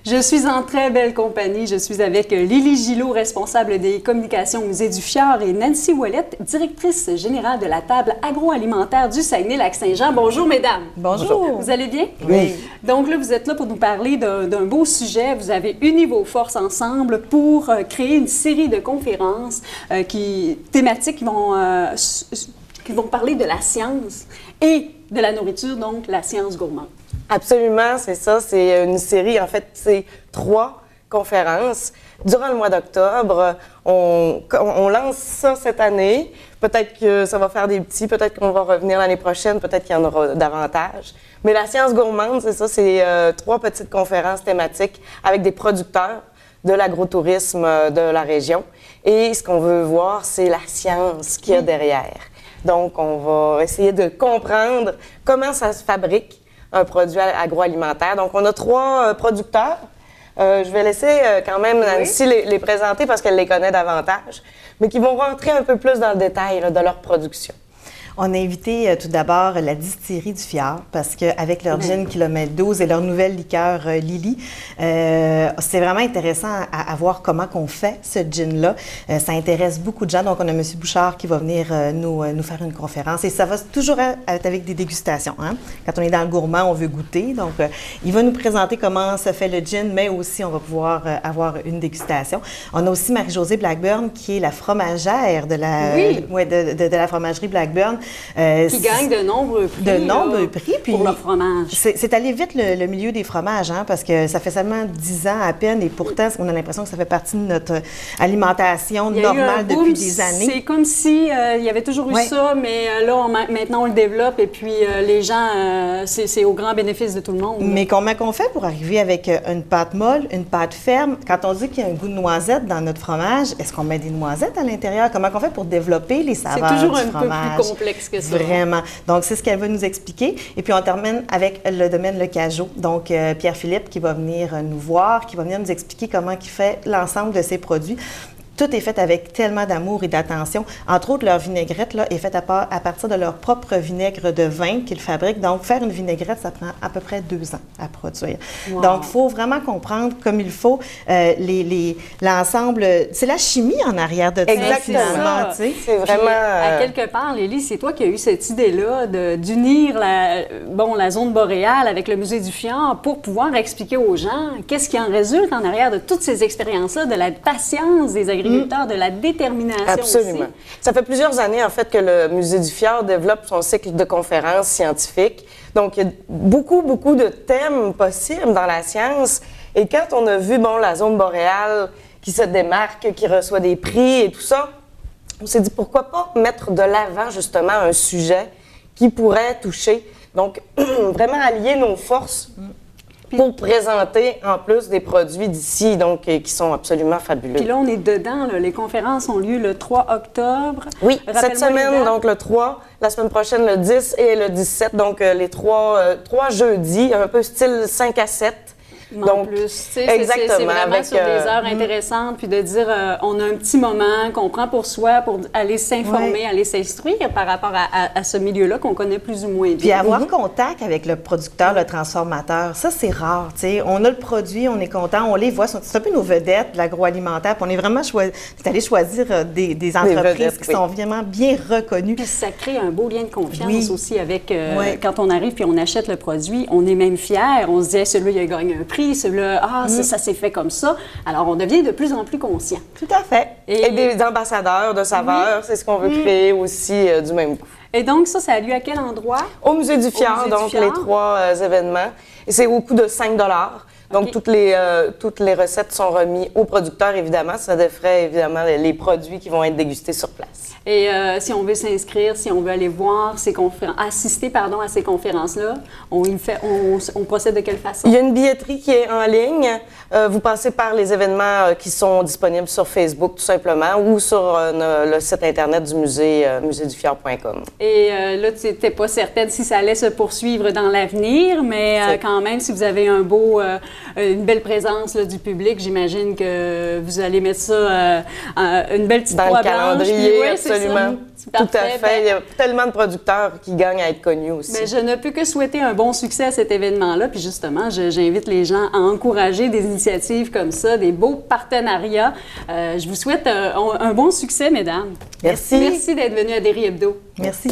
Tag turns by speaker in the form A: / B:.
A: Je suis en très belle compagnie. Je suis avec Lily Gillot, responsable des communications au Musée du Fjord, et Nancy Ouellette, directrice générale de la table agroalimentaire du Saguenay-Lac-Saint-Jean. Bonjour, mesdames.
B: Bonjour.
A: Vous allez bien?
B: Oui.
A: Donc là, vous êtes là pour nous parler d'un beau sujet. Vous avez uni vos forces ensemble pour créer une série de conférences thématiques qui vont parler de la science et de la nourriture, donc la science gourmande.
B: Absolument, c'est ça. C'est une série, en fait, c'est 3 conférences. Durant le mois d'octobre, on lance ça cette année. Peut-être que ça va faire des petits, peut-être qu'on va revenir l'année prochaine, peut-être qu'il y en aura davantage. Mais la science gourmande, c'est ça, c'est 3 petites conférences thématiques avec des producteurs de l'agrotourisme de la région. Et ce qu'on veut voir, c'est la science qu'il y a derrière. Donc, on va essayer de comprendre comment ça se fabrique un produit agroalimentaire. Donc, on a 3 producteurs. Je vais laisser quand même Nancy les présenter parce qu'elle les connaît davantage, mais qui vont rentrer un peu plus dans le détail de leur production.
C: On a invité tout d'abord la distillerie du Fjord parce qu'avec leur gin Kilomètre 12 et leur nouvelle liqueur Lily, c'est vraiment intéressant à voir comment qu'on fait ce gin-là. Ça intéresse beaucoup de gens. Donc, on a M. Bouchard qui va venir nous faire une conférence et ça va toujours être avec des dégustations. Hein? Quand on est dans le gourmand, on veut goûter. Donc, il va nous présenter comment se fait le gin, mais aussi on va pouvoir avoir une dégustation. On a aussi Marie-Josée Blackburn qui est la fromagère de la fromagerie Blackburn.
A: Qui gagne de nombreux prix.
C: Puis
A: pour leur fromage.
C: C'est allé vite le milieu des fromages, hein, parce que ça fait seulement 10 ans à peine et pourtant, on a l'impression que ça fait partie de notre alimentation normale depuis des années.
A: C'est comme si il y avait toujours eu ça, mais là, maintenant, on le développe et puis les gens, c'est au grand bénéfice de tout le monde.
C: Mais comment qu'on fait pour arriver avec une pâte molle, une pâte ferme? Quand on dit qu'il y a un goût de noisette dans notre fromage, est-ce qu'on met des noisettes à l'intérieur? Comment qu'on fait pour développer les saveurs du fromage?
A: C'est toujours un peu plus complexe que ça.
C: Vraiment. Donc, c'est ce qu'elle va nous expliquer. Et puis, on termine avec le domaine Le Cajot. Donc, Pierre-Philippe qui va venir nous voir, qui va venir nous expliquer comment il fait l'ensemble de ses produits. Tout est fait avec tellement d'amour et d'attention. Entre autres, leur vinaigrette là, est faite à partir de leur propre vinaigre de vin qu'ils fabriquent. Donc, faire une vinaigrette, ça prend à peu près 2 ans à produire. Wow. Donc, il faut vraiment comprendre comme il faut l'ensemble. C'est la chimie en arrière de ça.
B: Exactement. C'est vraiment...
A: À quelque part, Lily, c'est toi qui as eu cette idée-là d'unir la zone boréale avec le Musée du Fjord pour pouvoir expliquer aux gens qu'est-ce qui en résulte en arrière de toutes ces expériences-là, de la patience des agriculteurs, de la détermination.
B: Absolument.
A: Aussi.
B: Ça fait plusieurs années, en fait, que le Musée du Fjord développe son cycle de conférences scientifiques. Donc, il y a beaucoup, beaucoup de thèmes possibles dans la science. Et quand on a vu, la zone boréale qui se démarque, qui reçoit des prix et tout ça, on s'est dit, pourquoi pas mettre de l'avant, justement, un sujet qui pourrait toucher. Donc, vraiment allier nos forces pour présenter en plus des produits d'ici, donc qui sont absolument fabuleux.
A: Puis là, on est dedans. Là. Les conférences ont lieu le 3 octobre.
B: Oui, cette semaine, donc le 3, la semaine prochaine le 10 et le 17, donc les 3 jeudis, un peu style 5 à 7.
A: En plus, c'est vraiment avec, sur des heures intéressantes, puis de dire, on a un petit moment qu'on prend pour soi, pour aller s'informer, aller s'instruire par rapport à ce milieu-là qu'on connaît plus ou moins bien.
C: Puis avoir contact avec le producteur, le transformateur, ça, c'est rare, tu sais. On a le produit, on est content, on les voit, c'est un peu nos vedettes de l'agroalimentaire, puis on est vraiment allé choisir des entreprises qui sont vraiment bien reconnues.
A: Puis ça crée un beau lien de confiance aussi avec, quand on arrive puis on achète le produit, on est même fiers, on se dit, celui-là, il a gagné un prix. Celui-là, ça s'est fait comme ça. Alors, on devient de plus en plus conscient.
B: Tout à fait. Et des ambassadeurs de saveurs, c'est ce qu'on veut créer aussi du même coup.
A: Et donc, ça a lieu à quel endroit?
B: Au Musée du Fjord, les 3 événements. Et c'est au coût de 5 $. Donc, toutes les recettes sont remises aux producteurs, évidemment. Ça défraie, évidemment, les produits qui vont être dégustés sur place.
A: Et si on veut s'inscrire, si on veut aller voir assister à ces conférences-là, on procède de quelle façon?
B: Il y a une billetterie qui est en ligne. Vous passez par les événements qui sont disponibles sur Facebook, tout simplement, ou sur le site Internet du musée, musédufjord.com.
A: Et là, tu n'étais pas certaine si ça allait se poursuivre dans l'avenir, mais quand même, si vous avez une belle présence là, du public, j'imagine que vous allez mettre ça une belle petite
B: dans
A: croix
B: le calendrier,
A: blanche. Puis,
B: absolument. Tout à fait. Il y a tellement de producteurs qui gagnent à être connus aussi.
A: Bien, je ne peux que souhaiter un bon succès à cet événement-là. Puis justement, j'invite les gens à encourager des initiatives comme ça, des beaux partenariats. Je vous souhaite un bon succès, mesdames.
B: Merci.
A: Merci d'être venues à Derry Hebdo.
C: Merci.